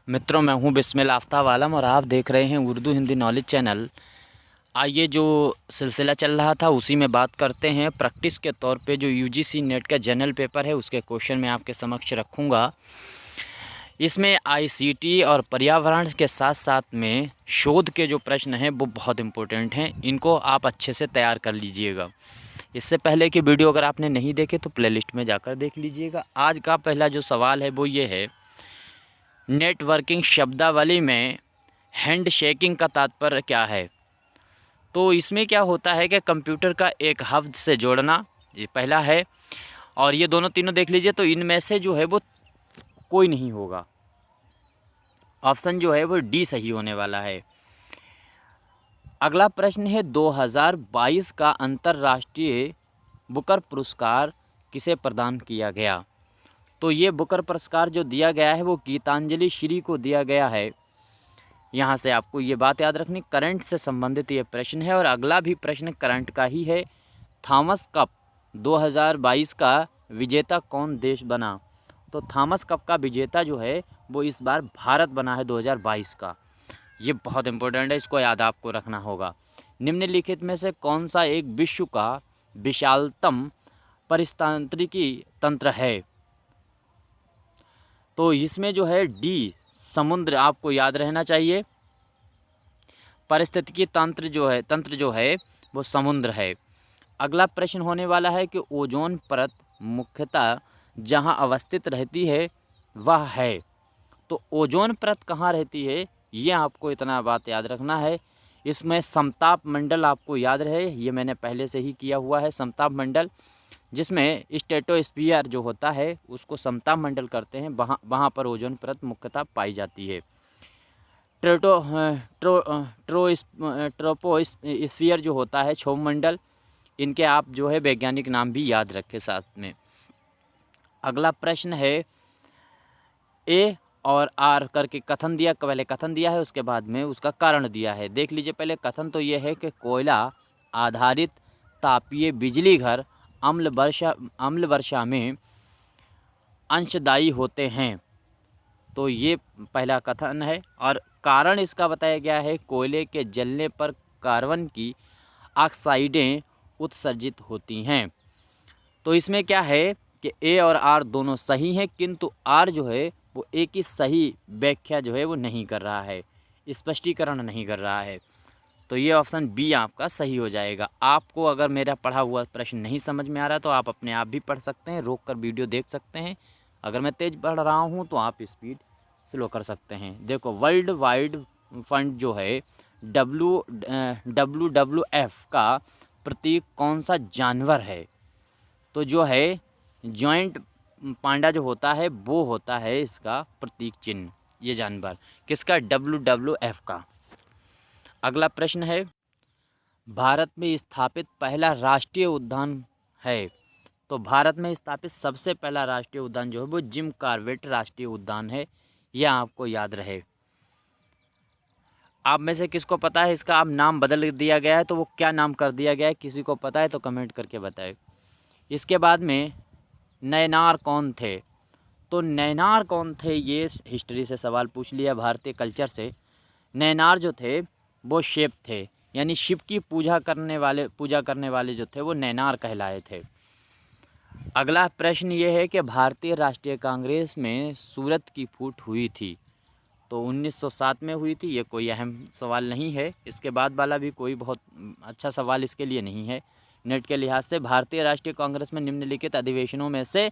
मित्रों, मैं हूं बिस्मिल आफ्ताब आलम और आप देख रहे हैं उर्दू हिंदी नॉलेज चैनल। आइए, जो सिलसिला चल रहा था उसी में बात करते हैं। प्रैक्टिस के तौर पे जो यूजीसी नेट का जनरल पेपर है उसके क्वेश्चन मैं आपके समक्ष रखूंगा। इसमें आईसीटी और पर्यावरण के साथ साथ में शोध के जो प्रश्न हैं वो बहुत इम्पोर्टेंट हैं। इनको आप अच्छे से तैयार कर लीजिएगा। इससे पहले कि वीडियो अगर आपने नहीं देखे तो प्लेलिस्ट में जाकर देख लीजिएगा। आज का पहला जो सवाल है वो ये है, नेटवर्किंग शब्दावली में हैंड शेकिंग का तात्पर्य क्या है। तो इसमें क्या होता है कि कंप्यूटर का एक हब से जोड़ना, ये पहला है। और ये दोनों तीनों देख लीजिए, तो इनमें से जो है वो कोई नहीं होगा। ऑप्शन जो है वो डी सही होने वाला है। अगला प्रश्न है, 2022 का अंतर्राष्ट्रीय बुकर पुरस्कार किसे प्रदान किया गया। तो ये बुकर पुरस्कार जो दिया गया है वो गीतांजलि श्री को दिया गया है। यहाँ से आपको ये बात याद रखनी, करंट से संबंधित ये प्रश्न है। और अगला भी प्रश्न करंट का ही है। थॉमस कप 2022 का विजेता कौन देश बना। तो थॉमस कप का विजेता जो है वो इस बार भारत बना है 2022 का। ये बहुत इंपॉर्टेंट है, इसको याद आपको रखना होगा। निम्नलिखित में से कौन सा एक विश्व का विशालतम पारिस्थितिकी तंत्र है। तो इसमें जो है डी समुद्र आपको याद रहना चाहिए। पारिस्थितिकी तंत्र जो है वो समुद्र है। अगला प्रश्न होने वाला है कि ओजोन परत मुख्यतः जहां अवस्थित रहती है वह है। तो ओजोन परत कहाँ रहती है, ये आपको इतना बात याद रखना है। इसमें समताप मंडल आपको याद रहे, ये मैंने पहले से ही किया हुआ है। समताप मंडल जिसमें स्ट्रेटोस्फीयर जो होता है उसको समताप मंडल करते हैं, वहाँ पर ओजोन परत मुख्यतः पाई जाती है। ट्रोपोस्फीयर जो होता है, क्षोभ मंडल, इनके आप जो है वैज्ञानिक नाम भी याद रखें साथ में। अगला प्रश्न है, ए और आर करके कथन दिया, पहले कथन दिया है उसके बाद में उसका कारण दिया है। देख लीजिए पहले कथन तो ये है कि कोयला आधारित तापीय बिजली घर अम्ल वर्षा में अंशदायी होते हैं। तो ये पहला कथन है। और कारण इसका बताया गया है, कोयले के जलने पर कार्बन की ऑक्साइडें उत्सर्जित होती हैं। तो इसमें क्या है कि ए और आर दोनों सही हैं, किंतु आर जो है वो ए की सही व्याख्या जो है वो नहीं कर रहा है, स्पष्टीकरण नहीं कर रहा है। तो ये ऑप्शन बी आपका सही हो जाएगा। आपको अगर मेरा पढ़ा हुआ प्रश्न नहीं समझ में आ रहा तो आप अपने आप भी पढ़ सकते हैं, रोक कर वीडियो देख सकते हैं। अगर मैं तेज़ पढ़ रहा हूँ तो आप स्पीड स्लो कर सकते हैं। देखो, वर्ल्ड वाइड फंड जो है WWF का प्रतीक कौन सा जानवर है। तो जो है जॉइंट पांडा जो होता है वो होता है इसका प्रतीक चिन्ह, ये जानवर किसका, WWF का। अगला प्रश्न है, भारत में स्थापित पहला राष्ट्रीय उद्यान है। तो भारत में स्थापित सबसे पहला राष्ट्रीय उद्यान जो है वो जिम कॉर्बेट राष्ट्रीय उद्यान है, यह आपको याद रहे। आप में से किसको पता है इसका अब नाम बदल दिया गया है, तो वो क्या नाम कर दिया गया है, किसी को पता है तो कमेंट करके बताएं। इसके बाद में नैनार कौन थे। तो नैनार कौन थे, ये हिस्ट्री से सवाल पूछ लिया, भारतीय कल्चर से। नैनार जो थे वो शिव थे, यानी शिव की पूजा करने वाले जो थे वो नैनार कहलाए थे। अगला प्रश्न ये है कि भारतीय राष्ट्रीय कांग्रेस में सूरत की फूट हुई थी। तो 1907 में हुई थी। ये कोई अहम सवाल नहीं है। इसके बाद वाला भी कोई बहुत अच्छा सवाल इसके लिए नहीं है नेट के लिहाज से। भारतीय राष्ट्रीय कांग्रेस में निम्नलिखित अधिवेशनों में से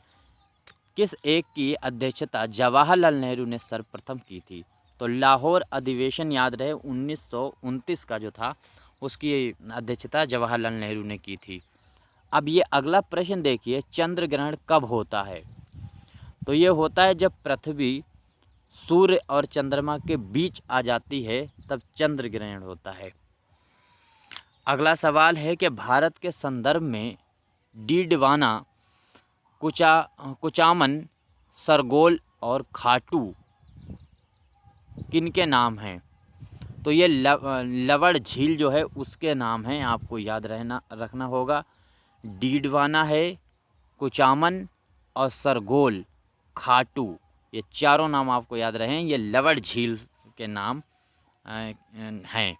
किस एक की अध्यक्षता जवाहरलाल नेहरू ने सर्वप्रथम की थी। तो लाहौर अधिवेशन याद रहे 1929 का जो था उसकी अध्यक्षता जवाहरलाल नेहरू ने की थी। अब ये अगला प्रश्न देखिए, चंद्र ग्रहण कब होता है। तो ये होता है जब पृथ्वी सूर्य और चंद्रमा के बीच आ जाती है, तब चंद्र ग्रहण होता है। अगला सवाल है कि भारत के संदर्भ में डीडवाना, कुचामन, सरगोल और खाटू किनके नाम हैं। तो ये लवण झील जो है उसके नाम हैं, आपको याद रखना होगा। डीडवाना है, कुचामन और सरगोल, खाटू, ये चारों नाम आपको याद रहें, ये लवण झील के नाम हैं।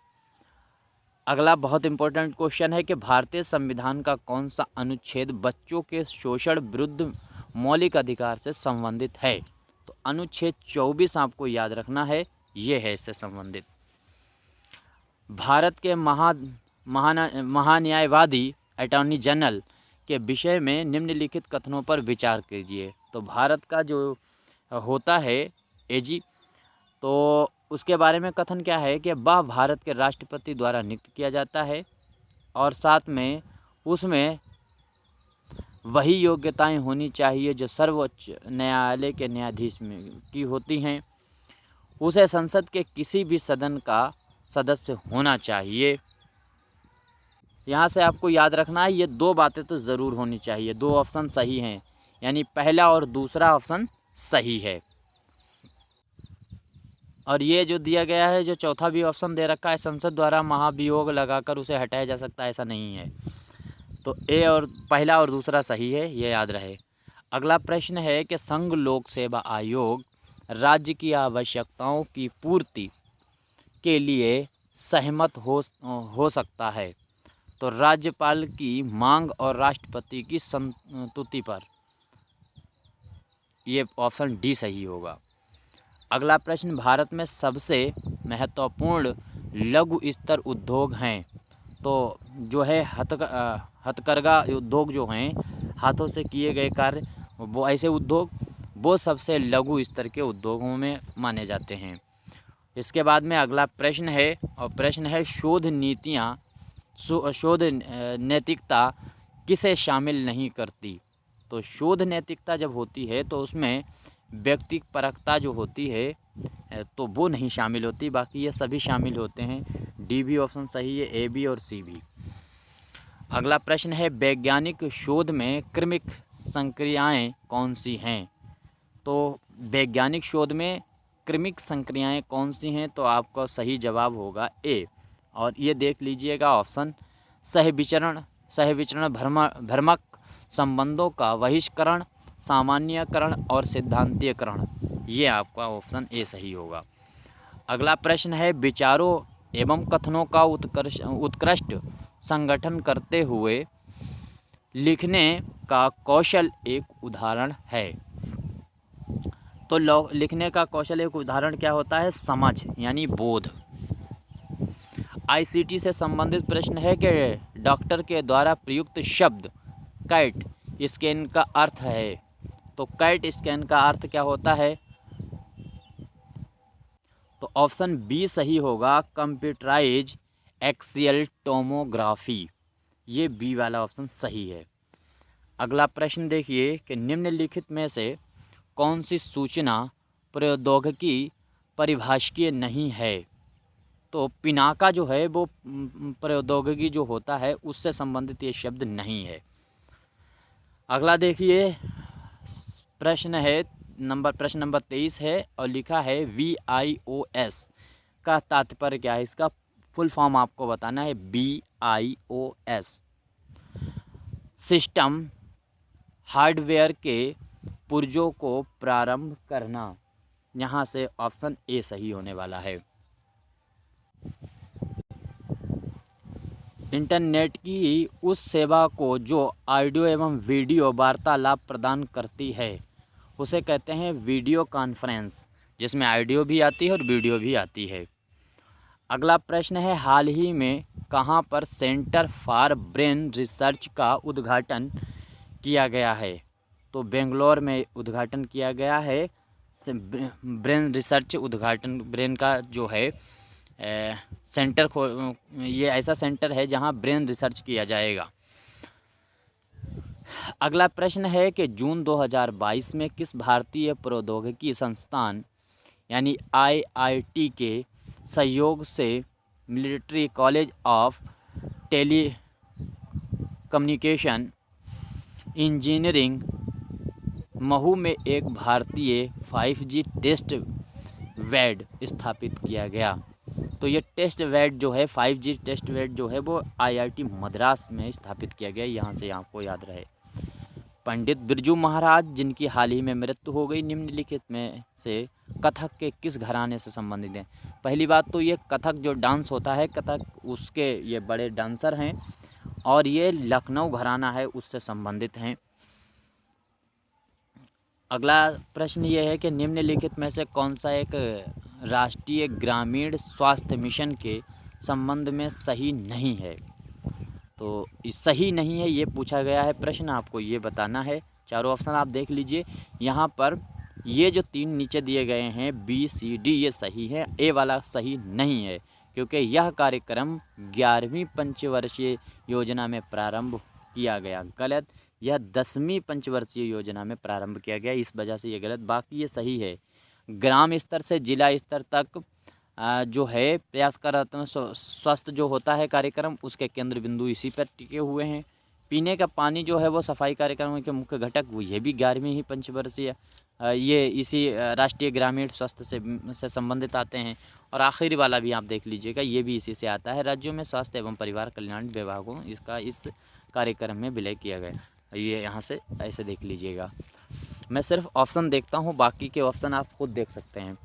अगला बहुत इंपॉर्टेंट क्वेश्चन है कि भारतीय संविधान का कौन सा अनुच्छेद बच्चों के शोषण विरुद्ध मौलिक अधिकार से संबंधित है? तो अनुच्छेद 24 आपको याद रखना है, ये है इससे संबंधित। भारत के महान्यायवादी अटॉर्नी जनरल के विषय में निम्नलिखित कथनों पर विचार कीजिए। तो भारत का जो होता है एजी, तो उसके बारे में कथन क्या है कि वह भारत के राष्ट्रपति द्वारा नियुक्त किया जाता है और साथ में उसमें वही योग्यताएं होनी चाहिए जो सर्वोच्च न्यायालय के न्यायाधीश में की होती हैं। उसे संसद के किसी भी सदन का सदस्य होना चाहिए। यहाँ से आपको याद रखना है, ये दो बातें तो ज़रूर होनी चाहिए, दो ऑप्शन सही हैं, यानी पहला और दूसरा ऑप्शन सही है। और ये जो दिया गया है, जो चौथा भी ऑप्शन दे रखा है, संसद द्वारा महाभियोग लगाकर उसे हटाया जा सकता है, ऐसा नहीं है। तो ए और पहला और दूसरा सही है, ये याद रहे। अगला प्रश्न है कि संघ लोक सेवा आयोग राज्य की आवश्यकताओं की पूर्ति के लिए सहमत हो सकता है। तो राज्यपाल की मांग और राष्ट्रपति की संस्तुति पर, ये ऑप्शन डी सही होगा। अगला प्रश्न, भारत में सबसे महत्वपूर्ण लघु स्तर उद्योग हैं। तो जो है हथकरघा उद्योग जो हैं, हाथों से किए गए कार्य, वो ऐसे उद्योग वो सबसे लघु स्तर के उद्योगों में माने जाते हैं। इसके बाद में अगला प्रश्न है, और प्रश्न है शोध नैतिकता किसे शामिल नहीं करती? तो शोध नैतिकता जब होती है तो उसमें व्यक्तिपरकता जो होती है तो वो नहीं शामिल होती, बाकी ये सभी शामिल होते हैं। डी भी ऑप्शन सही है, ए भी और सी भी। अगला प्रश्न है वैज्ञानिक शोध में क्रमिक संक्रियाएं कौन सी हैं? तो वैज्ञानिक शोध में क्रमिक संक्रियाएं कौन सी हैं? तो आपका सही जवाब होगा ए। और ये देख लीजिएगा ऑप्शन, सहविचरण भ्रमक संबंधों का बहिष्करण, सामान्यकरण और सिद्धांतीयकरण, ये आपका ऑप्शन ए सही होगा। अगला प्रश्न है विचारों एवं कथनों का उत्कृष्ट संगठन करते हुए लिखने का कौशल एक उदाहरण है। तो लिखने का कौशल एक उदाहरण क्या होता है? समझ यानी बोध। आईसीटी से संबंधित प्रश्न है कि डॉक्टर के द्वारा प्रयुक्त शब्द कैट स्कैन का अर्थ है। तो कैट स्कैन का अर्थ क्या होता है? तो ऑप्शन बी सही होगा, कंप्यूटराइज एक्सियल टोमोग्राफी, ये बी वाला ऑप्शन सही है। अगला प्रश्न देखिए कि निम्नलिखित में से कौन सी सूचना प्रौद्योगिकी परिभाषीय नहीं है? तो पिनाका जो है वो प्रौद्योगिकी जो होता है उससे संबंधित ये शब्द नहीं है। अगला देखिए प्रश्न नंबर 23 है और लिखा है VIOS का तात्पर्य क्या है? इसका फुल फॉर्म आपको बताना है। VIOS सिस्टम हार्डवेयर के पुर्जों को प्रारंभ करना, यहाँ से ऑप्शन ए सही होने वाला है। इंटरनेट की उस सेवा को जो ऑडियो एवं वीडियो वार्तालाप प्रदान करती है उसे कहते हैं वीडियो कॉन्फ्रेंस, जिसमें ऑडियो भी आती है और वीडियो भी आती है। अगला प्रश्न है हाल ही में कहाँ पर सेंटर फॉर ब्रेन रिसर्च का उद्घाटन किया गया है? तो बेंगलोर में उद्घाटन किया गया है ब्रेन रिसर्च उद्घाटन। ब्रेन का जो है सेंटर ये ऐसा सेंटर है जहां ब्रेन रिसर्च किया जाएगा। अगला प्रश्न है कि जून 2022 में किस भारतीय प्रौद्योगिकी संस्थान यानी IIT के सहयोग से military college of telecommunication engineering Mhow में एक भारतीय 5G टेस्ट बेड स्थापित किया गया? तो ये टेस्ट बेड जो है 5G टेस्ट बेड जो है वो IIT मद्रास में स्थापित किया गया, यहाँ से आपको याद रहे। पंडित बिरजू महाराज जिनकी हाल ही में मृत्यु हो गई निम्नलिखित में से कथक के किस घराने से संबंधित हैं। पहली बात तो ये कथक जो डांस होता है कथक, उसके ये बड़े डांसर हैं और ये लखनऊ घराना है उससे संबंधित हैं। अगला प्रश्न ये है कि निम्नलिखित में से कौन सा एक राष्ट्रीय ग्रामीण स्वास्थ्य मिशन के संबंध में सही नहीं है। तो सही नहीं है ये पूछा गया है प्रश्न, आपको ये बताना है। चारों ऑप्शन आप देख लीजिए यहाँ पर, ये जो 3 नीचे दिए गए हैं बी सी डी ये सही है, ए वाला सही नहीं है क्योंकि यह कार्यक्रम 11वीं पंचवर्षीय योजना में प्रारंभ किया गया। गलत, यह 10वीं पंचवर्षीय योजना में प्रारंभ किया गया, इस वजह से ये गलत। बाकी ये सही है। ग्राम स्तर से जिला स्तर तक जो है प्रयासकरात्मक स्वास्थ्य जो होता है कार्यक्रम, उसके केंद्र बिंदु इसी पर टिके हुए हैं। पीने का पानी जो है वो सफाई कार्यक्रम के मुख्य घटक, वो ये भी 11वीं ही पंचवर्षीय ये इसी राष्ट्रीय ग्रामीण स्वास्थ्य से संबंधित आते हैं। और आखिरी वाला भी आप देख लीजिएगा, ये भी इसी से आता है। राज्यों में स्वास्थ्य एवं परिवार कल्याण विभागों इसका इस कार्यक्रम में विलय किया गया, ये यहाँ से ऐसे देख लीजिएगा। मैं सिर्फ ऑप्शन देखता हूँ, बाकी के ऑप्शन आप खुद देख सकते हैं।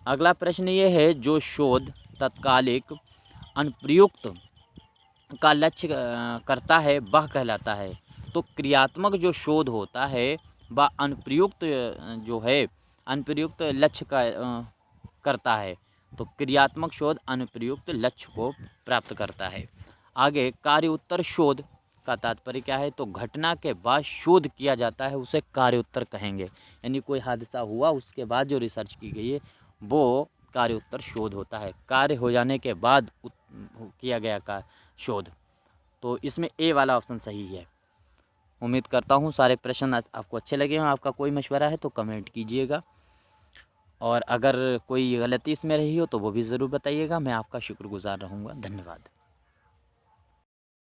अगला प्रश्न ये है, जो शोध तत्कालिक अनुप्रयुक्त का लक्ष्य करता है वह कहलाता है। तो क्रियात्मक जो शोध होता है वह अनुप्रयुक्त जो है अनुप्रयुक्त लक्ष्य का करता है। तो क्रियात्मक शोध अनुप्रयुक्त लक्ष्य को प्राप्त करता है। आगे, कार्य उत्तर शोध का तात्पर्य क्या है। तो घटना के बाद शोध किया जाता है उसे कार्य उत्तर कहेंगे। यानी कोई हादसा हुआ उसके बाद जो रिसर्च की गई है वो कार्य उत्तर शोध होता है। कार्य हो जाने के बाद किया गया का शोध। तो इसमें ए वाला ऑप्शन सही है। उम्मीद करता हूँ सारे प्रश्न आपको अच्छे लगे हों। आपका कोई मशवरा है तो कमेंट कीजिएगा, और अगर कोई गलती इसमें रही हो तो वो भी ज़रूर बताइएगा। मैं आपका शुक्रगुज़ार रहूँगा। धन्यवाद।